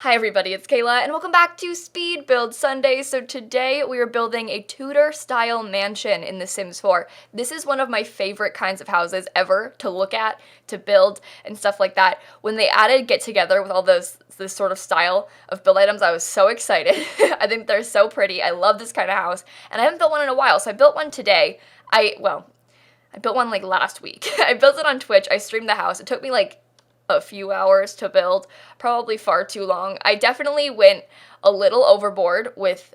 Hi everybody, it's Kayla, and welcome back to Speed Build Sunday. So today we are building a Tudor-style mansion in The Sims 4. This is one of my favorite kinds of houses ever to look at, to build, and stuff like that. When they added Get Together with all this sort of style of build items, I was so excited. I think they're so pretty. I love this kind of house, and I haven't built one in a while, so I built one today. I built one like last week. I built it on Twitch. I streamed the house. It took me like a few hours to build, probably far too long. I definitely went a little overboard with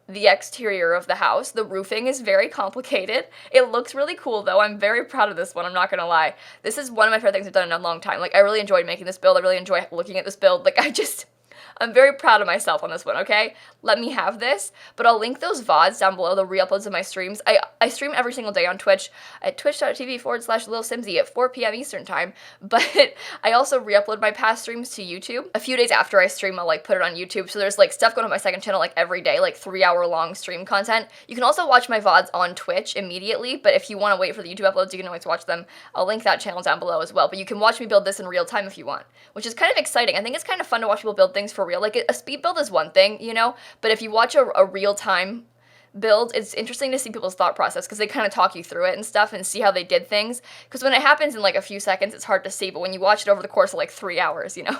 the exterior of the house. The roofing is very complicated. It looks really cool though. I'm very proud of this one, I'm not gonna lie. This is one of my favorite things I've done in a long time. Like, I really enjoyed making this build. I really enjoy looking at this build. Like, I'm very proud of myself on this one, okay? Let me have this, but I'll link those VODs down below, the re-uploads of my streams. I stream every single day on Twitch at twitch.tv/lilsimsie at 4 p.m. Eastern time, but I also re-upload my past streams to YouTube. A few days after I stream, I'll like put it on YouTube, so there's like stuff going on my second channel like every day, like 3-hour long stream content. You can also watch my VODs on Twitch immediately, but if you want to wait for the YouTube uploads, you can always watch them. I'll link that channel down below as well, but you can watch me build this in real time if you want, which is kind of exciting. I think it's kind of fun to watch people build things for real. Like, a speed build is one thing, you know, but if you watch a real-time build, it's interesting to see people's thought process because they kind of talk you through it and stuff and see how they did things, because when it happens in like a few seconds, it's hard to see, but when you watch it over the course of like 3 hours, you know,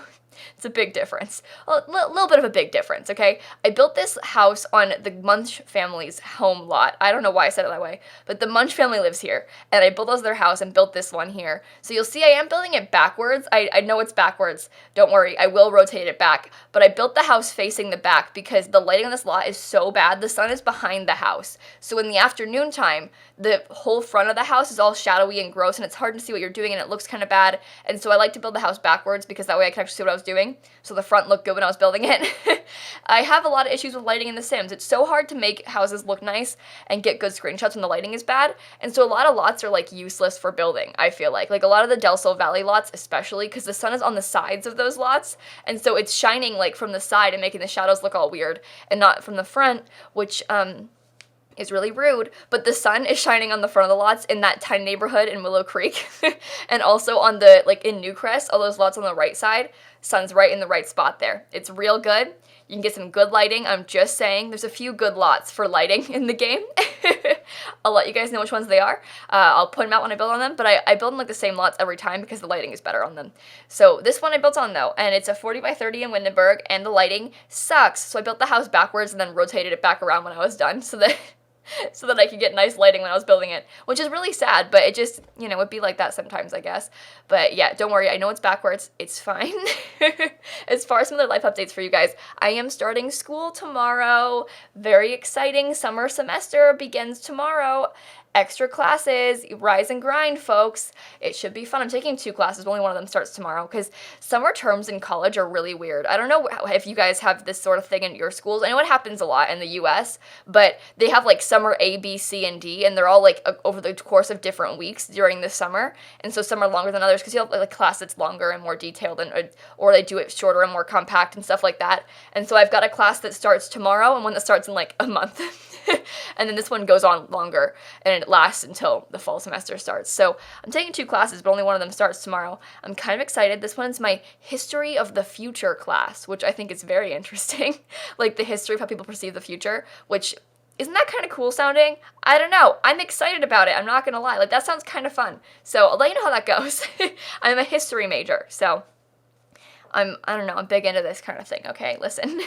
it's a big difference. A little bit of a big difference, okay? I built this house on the Munch family's home lot. I don't know why I said it that way, but the Munch family lives here, and I built those their house and built this one here. So you'll see I am building it backwards. I know it's backwards. Don't worry, I will rotate it back, but I built the house facing the back because the lighting on this lot is so bad. The sun is behind the house, so in the afternoon time, the whole front of the house is all shadowy and gross, and it's hard to see what you're doing, and it looks kind of bad, and so I like to build the house backwards because that way I can actually see what I was doing, so the front looked good when I was building it. I have a lot of issues with lighting in The Sims. It's so hard to make houses look nice and get good screenshots when the lighting is bad, and so a lot of lots are like useless for building, I feel like. Like a lot of the Del Sol Valley lots especially, because the sun is on the sides of those lots, and so it's shining like from the side and making the shadows look all weird, and not from the front, which is really rude, but the sun is shining on the front of the lots in that tiny neighborhood in Willow Creek, and also on the, like, in Newcrest, all those lots on the right side, sun's right in the right spot there. It's real good. You can get some good lighting. I'm just saying, there's a few good lots for lighting in the game. I'll let you guys know which ones they are. I'll put them out when I build on them, but I build them like the same lots every time because the lighting is better on them. So this one I built on though, and it's a 40 by 30 in Windenburg, and the lighting sucks. So I built the house backwards and then rotated it back around when I was done so that I could get nice lighting when I was building it, which is really sad, but it just, you know, it'd be like that sometimes, I guess. But yeah, don't worry, I know it's backwards, it's fine. As far as some other life updates for you guys, I am starting school tomorrow. Very exciting. Summer semester begins tomorrow. Extra classes, rise and grind, folks. It should be fun. I'm taking 2 classes, but only one of them starts tomorrow, because summer terms in college are really weird. I don't know if you guys have this sort of thing in your schools. I know it happens a lot in the US, but they have like summer A, B, C, and D, and they're all like over the course of different weeks during the summer, and so some are longer than others, because you have like a class that's longer and more detailed, and or they do it shorter and more compact and stuff like that. And so I've got a class that starts tomorrow and one that starts in like a month. And then this one goes on longer, and it lasts until the fall semester starts. So I'm taking 2 classes, but only one of them starts tomorrow. I'm kind of excited. This one's my History of the Future class, which I think is very interesting. Like the history of how people perceive the future, which, isn't that kind of cool sounding? I don't know. I'm excited about it. I'm not going to lie. Like, that sounds kind of fun. So I'll let you know how that goes. I'm a history major, so I don't know. I'm big into this kind of thing, okay? Listen.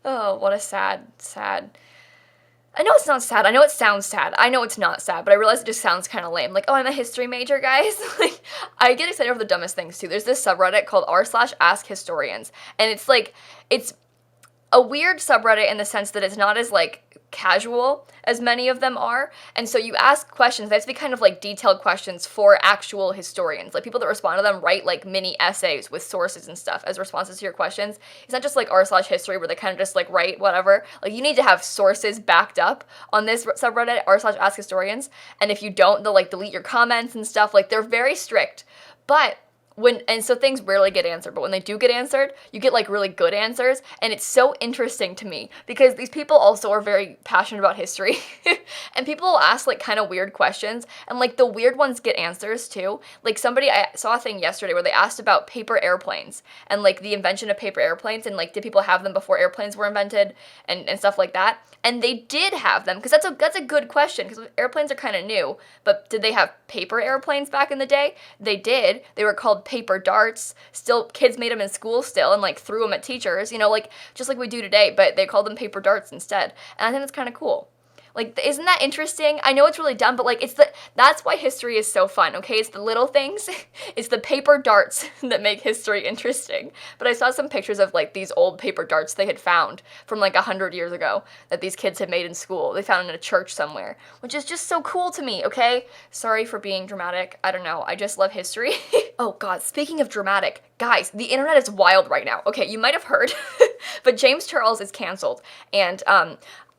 Oh, what a sad. I know it's not sad. I know it sounds sad. I know it's not sad, but I realize it just sounds kind of lame. Like, oh, I'm a history major, guys. Like, I get excited over the dumbest things, too. There's this subreddit called r/askhistorians, and it's like, it's a weird subreddit in the sense that it's not as, like, casual as many of them are, and so you ask questions. They have to be kind of like detailed questions for actual historians. Like, people that respond to them write like mini essays with sources and stuff as responses to your questions. It's not just like r/history where they kind of just like write whatever. Like, you need to have sources backed up on this subreddit, r/askhistorians, and if you don't, they'll like delete your comments and stuff. Like, they're very strict. But so things rarely get answered, but when they do get answered, you get like really good answers, and it's so interesting to me because these people also are very passionate about history, and people will ask like kind of weird questions, and like the weird ones get answers too. Like I saw a thing yesterday where they asked about paper airplanes and like the invention of paper airplanes, and like did people have them before airplanes were invented and stuff like that. And they did have them, because that's a good question, because airplanes are kind of new, but did they have paper airplanes back in the day? They did. They were called paper darts. Still, kids made them in school still and like threw them at teachers, like just like we do today, but they called them paper darts instead. And I think that's kind of cool. Like, isn't that interesting? I know it's really dumb, but like that's why history is so fun, okay? It's the little things. It's the paper darts that make history interesting. But I saw some pictures of like these old paper darts they had found from like 100 years ago that these kids had made in school. They found in a church somewhere, which is just so cool to me, okay? Sorry for being dramatic. I don't know. I just love history. Oh god, speaking of dramatic, guys, the internet is wild right now. Okay, you might have heard, but James Charles is canceled, and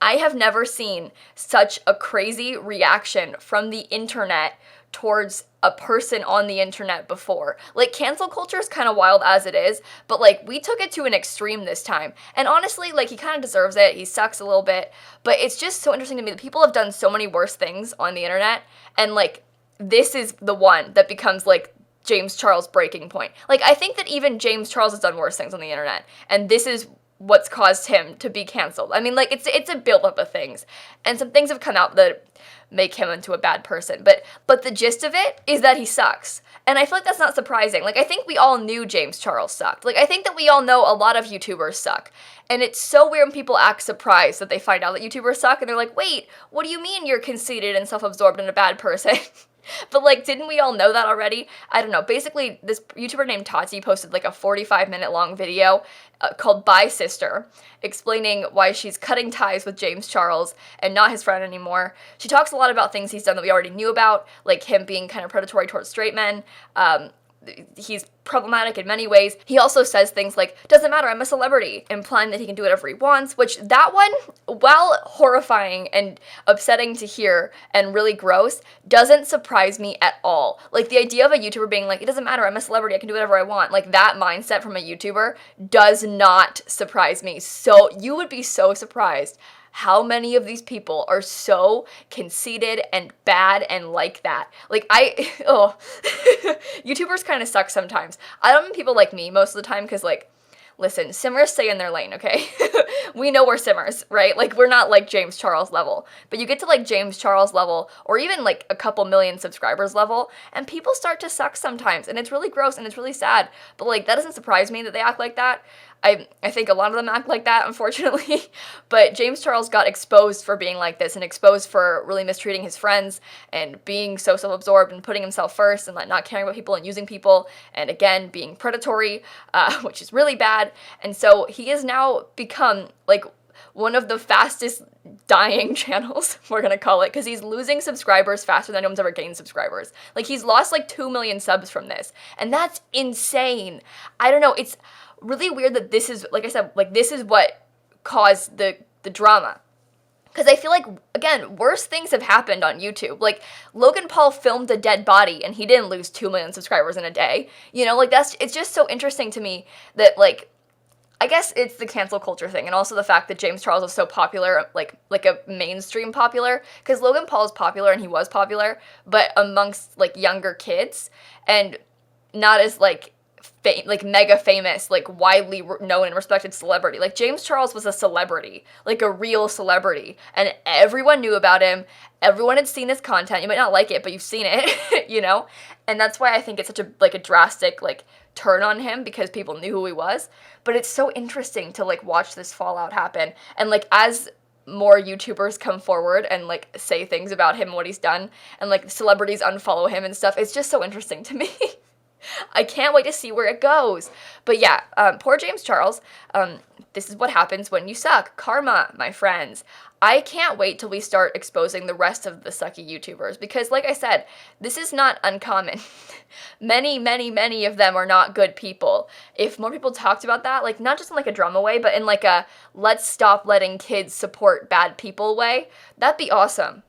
I have never seen such a crazy reaction from the internet towards a person on the internet before. Like, cancel culture is kind of wild as it is, but like we took it to an extreme this time. And honestly, like, he kind of deserves it. He sucks a little bit, but it's just so interesting to me that people have done so many worse things on the internet, and like this is the one that becomes like James Charles' breaking point. Like, I think that even James Charles has done worse things on the internet, and this is what's caused him to be canceled. I mean, like, it's a buildup of things, and some things have come out that make him into a bad person, but the gist of it is that he sucks, and I feel like that's not surprising. Like, I think we all knew James Charles sucked. Like, I think that we all know a lot of YouTubers suck, and it's so weird when people act surprised that they find out that YouTubers suck, and they're like, wait, what do you mean you're conceited and self-absorbed and a bad person? But like, didn't we all know that already? I don't know. Basically, this YouTuber named Tati posted like a 45-minute long video called Bye Sister, explaining why she's cutting ties with James Charles and not his friend anymore. She talks a lot about things he's done that we already knew about, like him being kind of predatory towards straight men. He's problematic in many ways. He also says things like, doesn't matter, I'm a celebrity, implying that he can do whatever he wants, which that one, while horrifying and upsetting to hear and really gross, doesn't surprise me at all. Like, the idea of a YouTuber being like, it doesn't matter, I'm a celebrity, I can do whatever I want, like that mindset from a YouTuber does not surprise me. So you would be so surprised how many of these people are so conceited and bad and like that. Like, YouTubers kind of suck sometimes. I don't mean people like me most of the time, because, like, listen, simmers stay in their lane, okay? We know we're simmers, right? Like, we're not like James Charles level. But you get to like James Charles level, or even like a couple million subscribers level, and people start to suck sometimes, and it's really gross and it's really sad. But like, that doesn't surprise me that they act like that. I think a lot of them act like that, unfortunately. But James Charles got exposed for being like this, and exposed for really mistreating his friends and being so self-absorbed and putting himself first and like not caring about people and using people, and again being predatory, which is really bad. And so he has now become like one of the fastest dying channels, we're gonna call it, because he's losing subscribers faster than anyone's ever gained subscribers. Like, he's lost like 2 million subs from this, and that's insane. I don't know, it's really weird that this is, like I said, like, this is what caused the drama. Because I feel like, again, worse things have happened on YouTube. Like, Logan Paul filmed a dead body, and he didn't lose 2 million subscribers in a day. Like, it's just so interesting to me that, like, I guess it's the cancel culture thing, and also the fact that James Charles is so popular, like a mainstream popular, because Logan Paul is popular, and he was popular, but amongst, like, younger kids, and not as, like mega famous, like widely known and respected celebrity. Like, James Charles was a celebrity, like a real celebrity, and everyone knew about him. Everyone had seen his content. You might not like it, but you've seen it, and that's why I think it's such a drastic, like, turn on him, because people knew who he was. But it's so interesting to, like, watch this fallout happen, and, like, as more YouTubers come forward and, like, say things about him and what he's done, and, like, celebrities unfollow him and stuff, it's just so interesting to me. I can't wait to see where it goes. But yeah, poor James Charles. This is what happens when you suck. Karma, my friends. I can't wait till we start exposing the rest of the sucky YouTubers, because, like I said, this is not uncommon. Many, many, many of them are not good people. If more people talked about that, like, not just in like a drama way, but in like a let's stop letting kids support bad people way, that'd be awesome,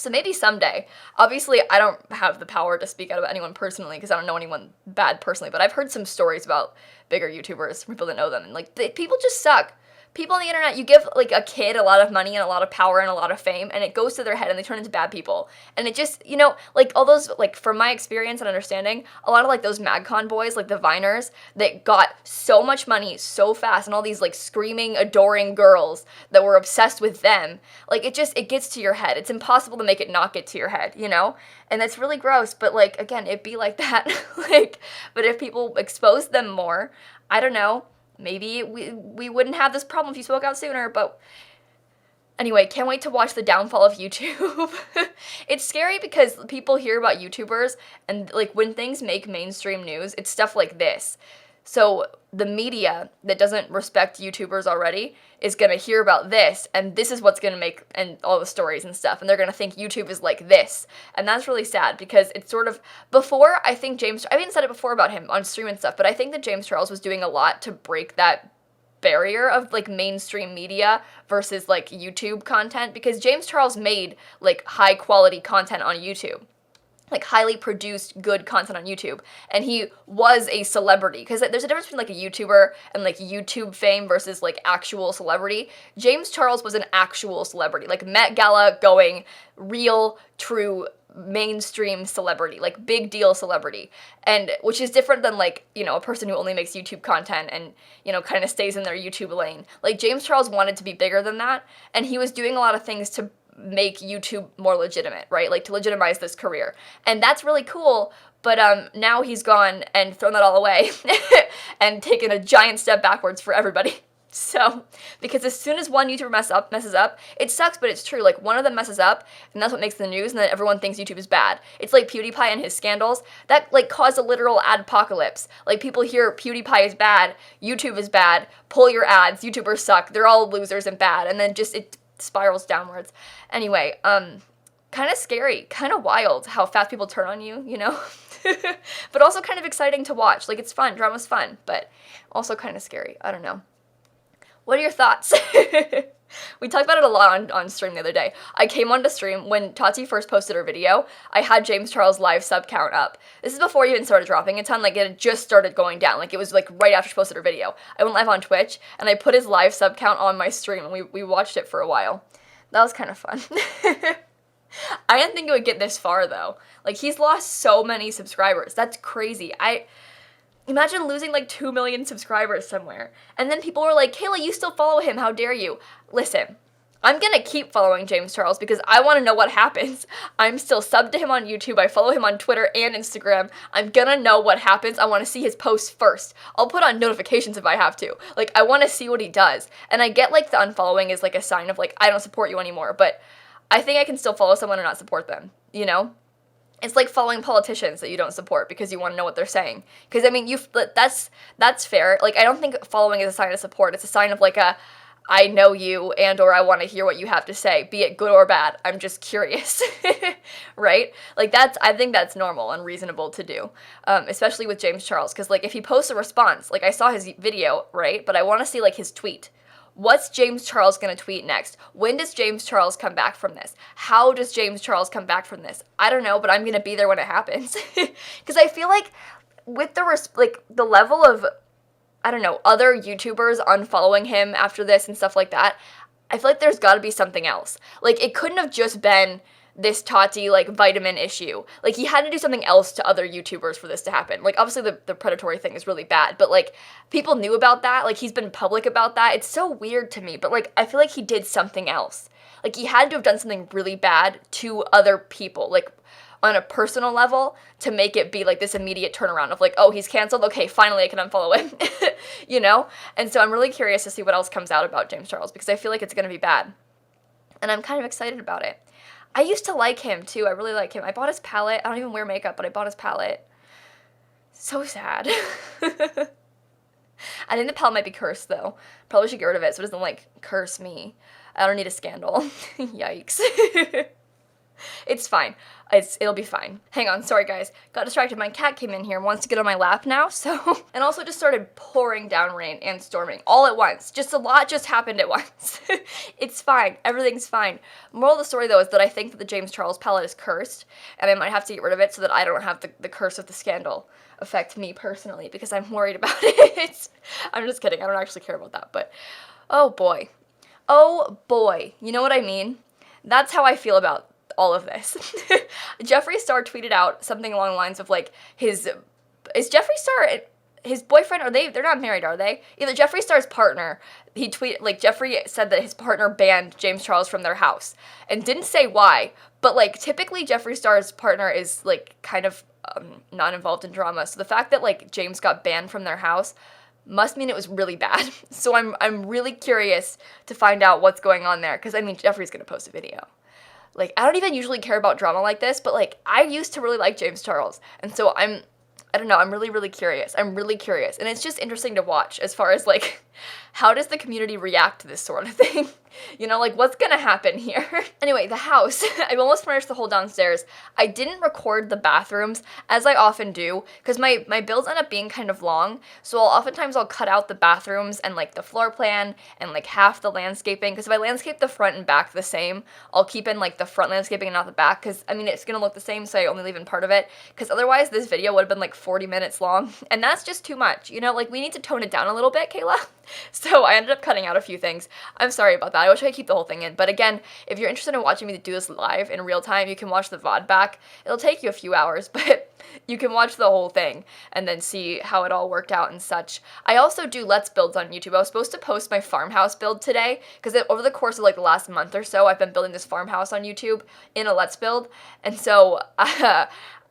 So maybe someday. Obviously, I don't have the power to speak out about anyone personally because I don't know anyone bad personally, but I've heard some stories about bigger YouTubers, people that know them, and like people just suck. People on the internet, you give like a kid a lot of money and a lot of power and a lot of fame, and it goes to their head and they turn into bad people. And it just, like all those, like from my experience and understanding, a lot of like those MagCon boys, like the Viners, that got so much money so fast, and all these like screaming, adoring girls that were obsessed with them, like it gets to your head. It's impossible to make it not get to your head, And that's really gross, but like, again, it'd be like that. But if people expose them more, I don't know. Maybe we wouldn't have this problem if you spoke out sooner, but anyway, can't wait to watch the downfall of YouTube. It's scary because people hear about YouTubers, and like when things make mainstream news, it's stuff like this. So the media that doesn't respect YouTubers already is going to hear about this, and this is what's going to make, and all the stories and stuff, and they're going to think YouTube is like this. And that's really sad because it's sort of, before, I think I even said it before about him on stream and stuff, but I think that James Charles was doing a lot to break that barrier of like mainstream media versus like YouTube content, because James Charles made like high quality content on YouTube. Like highly produced good content on YouTube, and he was a celebrity, because there's a difference between like a YouTuber and like YouTube fame versus like actual celebrity. James Charles was an actual celebrity, like Met Gala going, real, true, mainstream celebrity, like big deal celebrity, and which is different than like, a person who only makes YouTube content and, kind of stays in their YouTube lane. Like James Charles wanted to be bigger than that, and he was doing a lot of things to make YouTube more legitimate, right? Like to legitimize this career. And that's really cool, but now he's gone and thrown that all away and taken a giant step backwards for everybody. So, because as soon as one YouTuber messes up, it sucks, but it's true. Like one of them messes up, and that's what makes the news, and then everyone thinks YouTube is bad. It's like PewDiePie and his scandals. That like caused a literal adpocalypse. Like people hear PewDiePie is bad, YouTube is bad, pull your ads, YouTubers suck, they're all losers and bad, and then just it spirals downwards. Anyway, kind of scary, kind of wild how fast people turn on you, but also kind of exciting to watch. Like it's fun, drama's fun, but also kind of scary. I don't know. What are your thoughts? We talked about it a lot on stream the other day. I came onto stream when Tati first posted her video. I had James Charles' live sub count up. This is before he even started dropping a ton. Like it had just started going down. Like it was like right after she posted her video. I went live on Twitch and I put his live sub count on my stream, and we watched it for a while. That was kind of fun. I didn't think it would get this far though. Like he's lost so many subscribers. That's crazy. Imagine losing like 2 million subscribers somewhere. And then people were like, Kayla, you still follow him. How dare you? Listen, I'm going to keep following James Charles because I want to know what happens. I'm still subbed to him on YouTube. I follow him on Twitter and Instagram. I'm going to know what happens. I want to see his posts first. I'll put on notifications if I have to. Like, I want to see what he does. And I get like the unfollowing is like a sign of like, I don't support you anymore. But I think I can still follow someone and not support them, It's like following politicians that you don't support because you want to know what they're saying. Because, I mean, that's fair. Like, I don't think following is a sign of support. It's a sign of, like, I know you and or I want to hear what you have to say, be it good or bad. I'm just curious, right? Like, I think that's normal and reasonable to do, especially with James Charles. Because, like, if he posts a response, like, I saw his video, right? But I want to see, like, his tweet. What's James Charles going to tweet next? When does James Charles come back from this? How does James Charles come back from this? I don't know, but I'm going to be there when it happens. Because I feel like with the level of, I don't know, other YouTubers unfollowing him after this and stuff like that, I feel like there's got to be something else. Like, it couldn't have just been this Tati, like, vitamin issue. Like, he had to do something else to other YouTubers for this to happen. Like, obviously the predatory thing is really bad, but, like, people knew about that. Like, he's been public about that. It's so weird to me, but, like, I feel like he did something else. Like, he had to have done something really bad to other people, like, on a personal level, to make it be, like, this immediate turnaround of, like, oh, he's canceled? Okay, finally I can unfollow him, And so I'm really curious to see what else comes out about James Charles, because I feel like it's going to be bad. And I'm kind of excited about it. I used to like him, too. I really like him. I bought his palette. I don't even wear makeup, but I bought his palette. So sad. I think the palette might be cursed, though. Probably should get rid of it so it doesn't, like, curse me. I don't need a scandal. Yikes. It's fine. It'll be fine. Hang on, sorry guys. Got distracted. My cat came in here and wants to get on my lap now, so. And also just started pouring down rain and storming all at once. Just a lot just happened at once. It's fine. Everything's fine. Moral of the story though is that I think that the James Charles palette is cursed, and I might have to get rid of it so that I don't have the curse of the scandal affect me personally, because I'm worried about it. I'm just kidding. I don't actually care about that, but oh boy. Oh boy. You know what I mean? That's how I feel about all of this. Jeffree Star tweeted out something along the lines of like is Jeffree Star his boyfriend, they're not married, are they? Either Jeffree Star's partner, he tweeted, like, Jeffree said that his partner banned James Charles from their house, and didn't say why, but, like, typically Jeffree Star's partner is, like, kind of, not involved in drama, so the fact that, like, James got banned from their house must mean it was really bad. So I'm really curious to find out what's going on there, because, I mean, Jeffree's gonna post a video. Like, I don't even usually care about drama like this, but, like, I used to really like James Charles, and so I don't know, I'm really, really curious. I'm really curious. And it's just interesting to watch as far as, like, how does the community react to this sort of thing? You know, like, what's gonna happen here? Anyway, the house. I've almost finished the whole downstairs. I didn't record the bathrooms, as I often do, because my builds end up being kind of long, so oftentimes I'll cut out the bathrooms and, like, the floor plan and, like, half the landscaping, because if I landscape the front and back the same, I'll keep in, like, the front landscaping and not the back, because, I mean, it's gonna look the same, so I only leave in part of it, because otherwise this video would have been, like, 40 minutes long, and that's just too much, you know? Like, we need to tone it down a little bit, Kayla. So I ended up cutting out a few things. I'm sorry about that. I wish I could keep the whole thing in. But again, if you're interested in watching me do this live in real time, you can watch the VOD back. It'll take you a few hours, but you can watch the whole thing and then see how it all worked out and such. I also do Let's Builds on YouTube. I was supposed to post my farmhouse build today because over the course of like the last month or so, I've been building this farmhouse on YouTube in a Let's Build. And so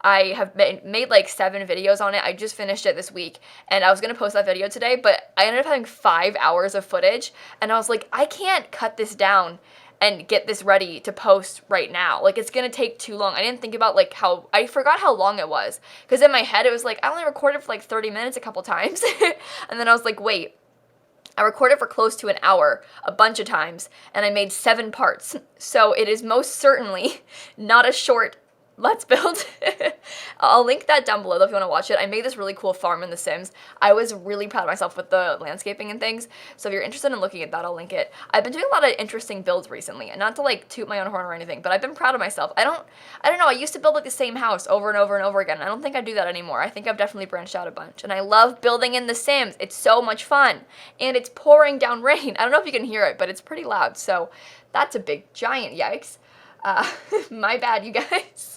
I have made like 7 videos on it. I just finished it this week, and I was going to post that video today, but I ended up having 5 hours of footage, and I was like, I can't cut this down and get this ready to post right now. Like, it's going to take too long. I didn't think about, like, I forgot how long it was, because in my head it was like, I only recorded for like 30 minutes a couple times, and then I was like, wait, I recorded for close to an hour a bunch of times, and I made 7 parts, so it is most certainly not a short Let's Build. I'll link that down below though if you want to watch it. I made this really cool farm in The Sims. I was really proud of myself with the landscaping and things, so if you're interested in looking at that, I'll link it. I've been doing a lot of interesting builds recently, and not to like toot my own horn or anything, but I've been proud of myself. I don't know, I used to build like the same house over and over and over again. I don't think I do that anymore. I think I've definitely branched out a bunch, and I love building in The Sims. It's so much fun, and it's pouring down rain. I don't know if you can hear it, but it's pretty loud, so that's a big giant yikes. My bad, you guys.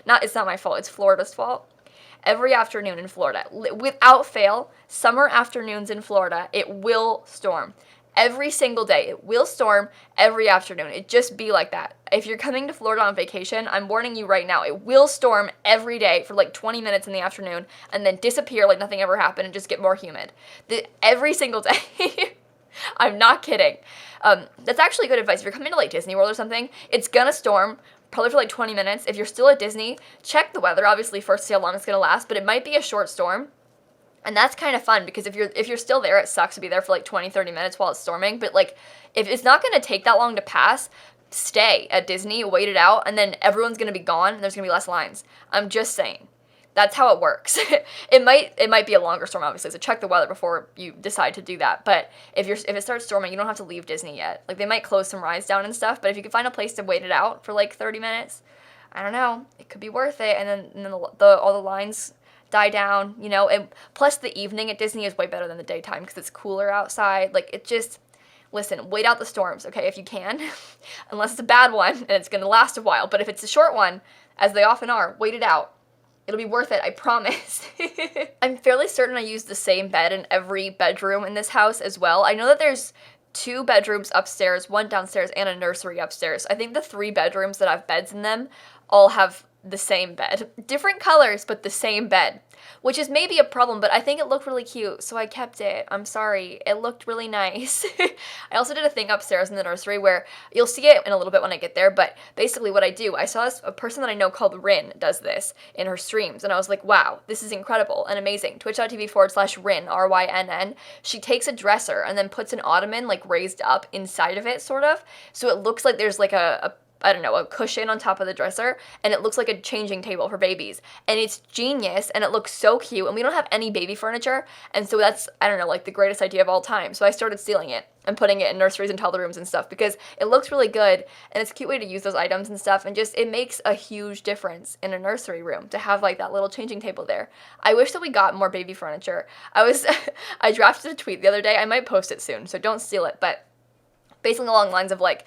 It's not my fault, it's Florida's fault. Every afternoon in Florida, without fail, summer afternoons in Florida, it will storm. Every single day, it will storm every afternoon. It just be like that. If you're coming to Florida on vacation, I'm warning you right now, it will storm every day for like 20 minutes in the afternoon and then disappear like nothing ever happened and just get more humid. Every single day. I'm not kidding. That's actually good advice. If you're coming to like Disney World or something, it's gonna storm probably for like 20 minutes. If you're still at Disney, check the weather, obviously, first, see how long it's gonna last, but it might be a short storm. And that's kind of fun, because if you're still there, it sucks to be there for like 20, 30 minutes while it's storming, but like, if it's not gonna take that long to pass, stay at Disney, wait it out, and then everyone's gonna be gone, and there's gonna be less lines. I'm just saying. That's how it works. It might be a longer storm, obviously, so check the weather before you decide to do that. But if it starts storming, you don't have to leave Disney yet. Like, they might close some rides down and stuff, but if you can find a place to wait it out for like 30 minutes, I don't know, it could be worth it. And then all the lines die down, you know. And plus, the evening at Disney is way better than the daytime because it's cooler outside. Like, it just, listen, wait out the storms, okay, if you can, unless it's a bad one and it's gonna last a while. But if it's a short one, as they often are, wait it out. It'll be worth it, I promise. I'm fairly certain I use the same bed in every bedroom in this house as well. I know that there's 2 bedrooms upstairs, 1 downstairs, and a nursery upstairs. I think the 3 bedrooms that have beds in them all have the same bed. Different colors, but the same bed, which is maybe a problem, but I think it looked really cute, so I kept it. I'm sorry. It looked really nice. I also did a thing upstairs in the nursery where you'll see it in a little bit when I get there, but basically what I do, I saw a person that I know called Rin does this in her streams, and I was like, wow, this is incredible and amazing. Twitch.tv/Rin, RYNN. She takes a dresser and then puts an ottoman like raised up inside of it, sort of, so it looks like there's like a I don't know, a cushion on top of the dresser, and it looks like a changing table for babies. And it's genius, and it looks so cute, and we don't have any baby furniture, and so that's, I don't know, like the greatest idea of all time. So I started stealing it and putting it in nurseries and toddler rooms and stuff because it looks really good, and it's a cute way to use those items and stuff, and just, it makes a huge difference in a nursery room to have like that little changing table there. I wish that we got more baby furniture. I drafted a tweet the other day, I might post it soon, so don't steal it, but basically along the lines of like,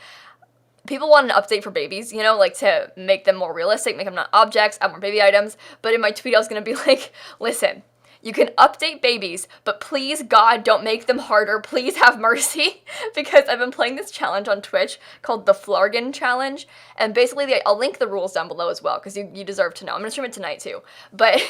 people want an update for babies, you know, like to make them more realistic, make them not objects, add more baby items. But in my tweet, I was going to be like, listen, you can update babies, but please, God, don't make them harder. Please have mercy. Because I've been playing this challenge on Twitch called the Flargon Challenge. And basically, I'll link the rules down below as well, because you deserve to know. I'm going to stream it tonight too. But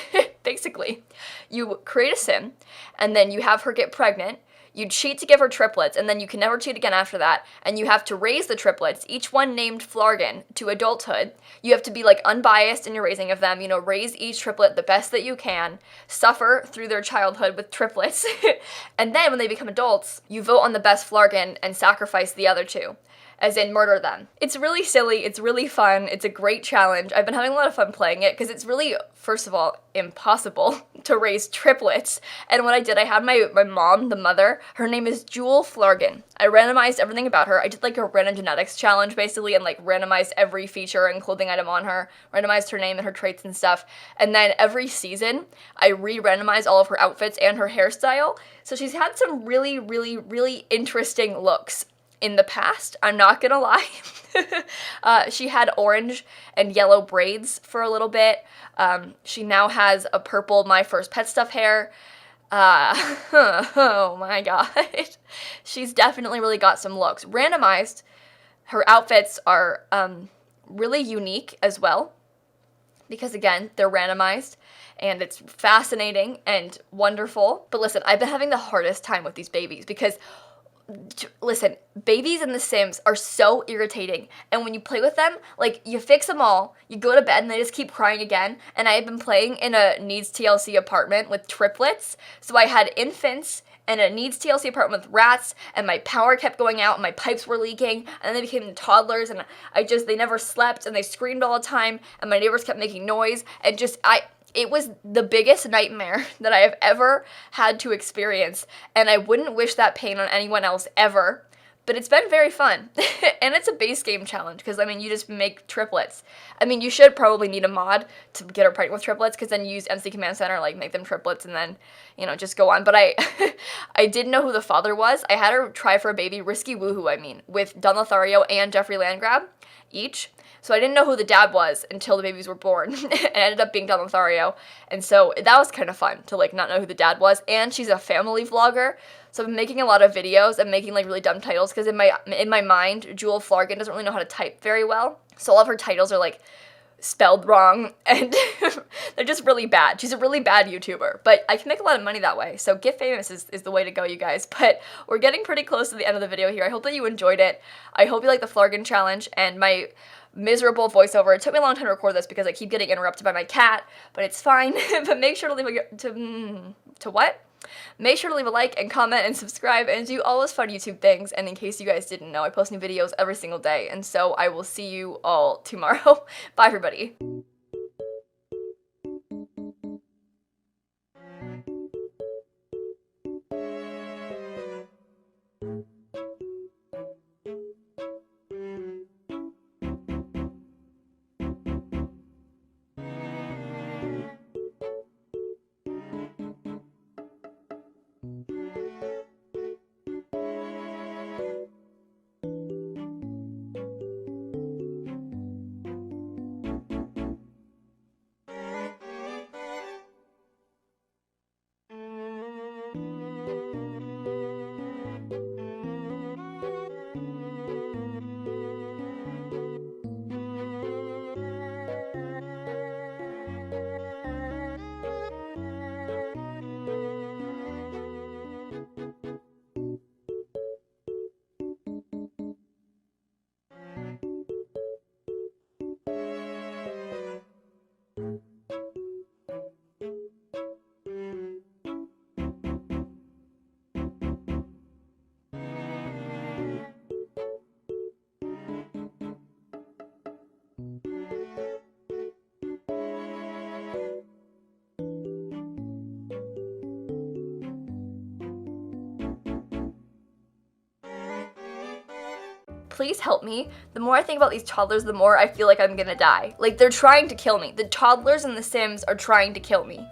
basically, you create a sim, and then you have her get pregnant. You cheat to give her triplets, and then you can never cheat again after that, and you have to raise the triplets, each one named Flargon, to adulthood. You have to be, like, unbiased in your raising of them, you know, raise each triplet the best that you can, suffer through their childhood with triplets, and then when they become adults, you vote on the best Flargon and sacrifice the other two. As in murder them. It's really silly, it's really fun, it's a great challenge. I've been having a lot of fun playing it because it's really, first of all, impossible to raise triplets. And what I did, I had my mom, the mother, her name is Jewel Flargon. I randomized everything about her. I did like a random genetics challenge basically and like randomized every feature and clothing item on her, randomized her name and her traits and stuff. And then every season, I re-randomized all of her outfits and her hairstyle. So she's had some really, really, really interesting looks in the past, I'm not gonna lie. She had orange and yellow braids for a little bit. She now has a purple My First Pet Stuff hair. Oh my god. She's definitely really got some looks. Randomized, her outfits are really unique as well. Because again, they're randomized. And it's fascinating and wonderful. But listen, I've been having the hardest time with these babies because listen, babies in The Sims are so irritating, and when you play with them, like, you fix them all, you go to bed, and they just keep crying again, and I have been playing in a needs TLC apartment with triplets, so I had infants, and a needs TLC apartment with rats, and my power kept going out, and my pipes were leaking, and then they became toddlers, and they never slept, and they screamed all the time, and my neighbors kept making noise, and it was the biggest nightmare that I have ever had to experience, and I wouldn't wish that pain on anyone else ever, but it's been very fun. And it's a base game challenge, because, I mean, you just make triplets. I mean, you should probably need a mod to get her pregnant with triplets, because then you use MC Command Center, like, make them triplets, and then, you know, just go on. But I didn't know who the father was. I had her try for a baby, Risky Woohoo, I mean, with Don Lothario and Jeffrey Landgrab each. So I didn't know who the dad was until the babies were born, and it ended up being Don Lothario, and so that was kind of fun to, like, not know who the dad was, and she's a family vlogger, so I've been making a lot of videos and making, like, really dumb titles, because in my mind, Jewel Flargon doesn't really know how to type very well, so all of her titles are, like, spelled wrong, and they're just really bad. She's a really bad YouTuber, but I can make a lot of money that way, so get famous is the way to go, you guys. But we're getting pretty close to the end of the video here. I hope that you enjoyed it. I hope you like the Flargon challenge, and my miserable voiceover. It took me a long time to record this because I keep getting interrupted by my cat, but it's fine. But make sure to leave Make sure to leave a like and comment and subscribe and do all those fun YouTube things. And in case you guys didn't know, I post new videos every single day, and so I will see you all tomorrow. Bye, everybody. please help me. The more I think about these toddlers, the more I feel like I'm gonna die. Like, they're trying to kill me. The toddlers in The Sims are trying to kill me.